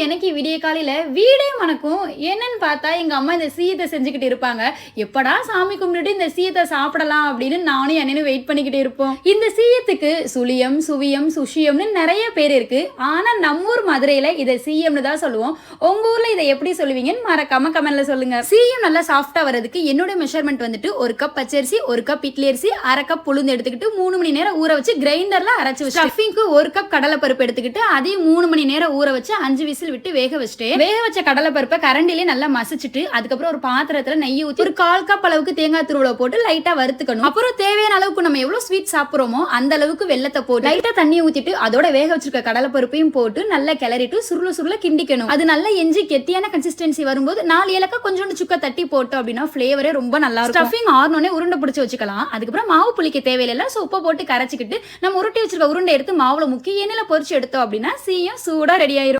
எனக்கு விடிய காலையில வீடே மணக்கும். என்னன்னு பார்த்தா எங்க அம்மா இந்த சீயத்தை செஞ்சுக்கிட்டு இருப்பாங்க. எப்படா சாமி கும்பிட்டுட்டு இந்த சீயத்தை சாப்பிடலாம் அப்படின்னு நானும் என்னன்னு வெயிட் பண்ணிக்கிட்டு இருப்போம். இந்த சீயத்துக்கு சுழியம், சுவியம், சுஷியம்னு நிறைய பேர் இருக்கு. ஆனா நம்ம ஊர் மதுரையில இதை சீயம்னு தான் சொல்லுவோம். உங்க ஊர்ல இதை எப்படி சொல்லுவீங்கன்னு மறக்காம கமெண்ட்ல சொல்லுங்க. சீயம் நல்லா சாஃப்டா வரதுக்கு என்னோட மெஷர்மெண்ட் வந்துட்டு 1 கப் பச்சரிசி, 1 கப் இட்லி அரிசி, 1/2 கப் உளுந்து எடுத்துக்கிட்டு 3 மணி நேரம் ஊற வச்சு கிரைண்டர்ல அரைச்சு வச்சு, ஸ்டஃபிங்க்கு 1 கப் கடலை பருப்பு எடுத்துக்கிட்டு அதையும் 3 மணி நேரம் ஊற வச்சு 5 விசில் விட்டு வேக வச்சுட்டேன். வேக வச்ச கடலை பருப்பை கரண்டிலே நல்லா மசிச்சுட்டு அதுக்கப்புறம் ஒரு பாத்திரத்துல நெய் ஊற்றி ஒரு 1/4 கப் அளவுக்கு தேங்காய் துருவலை போட்டு லைட்டா வறுத்துக்கணும். அப்புறம் தேவையான அளவுக்கு நம்ம எவ்வளவு ஸ்வீட் சாப்பிடுறோமோ அந்த அளவுக்கு வெள்ளத்தை போட்டு லைட்டா தண்ணியை ஊத்திட்டு அதோட வேக வச்சிருக்க கடலை பருப்பையும் போட்டு நல்லா கிளறிட்டு சுருள சுருள கிண்டிக்கணும். அது நல்லா எஞ்சி கெட்டியான கன்சிஸ்டன்சி வரும்போது 4 ஏலக்காய் கொஞ்சோண்டு சுக்க தட்டி போட்டோம் அப்படின்னா ஃபிளேவரே ரொம்ப நல்லா இருக்கும். ஸ்டஃபிங் ஆறனோடனே உருண்டை பிடிச்சி வச்சுக்கலாம். அதுக்கப்புறம் மாவு புளிக்க தேவையில்லை. ஸோ உப்பை போட்டு கரைச்சிக்கிட்டு நம்ம உருட்டி வச்சிருக்க உருண்டை எடுத்து மாவுல முக்கி எண்ணெயில பொரிச்சு எடுத்தோம் அப்படின்னா சீயம் சூடா ரெடி ஆயிரும்.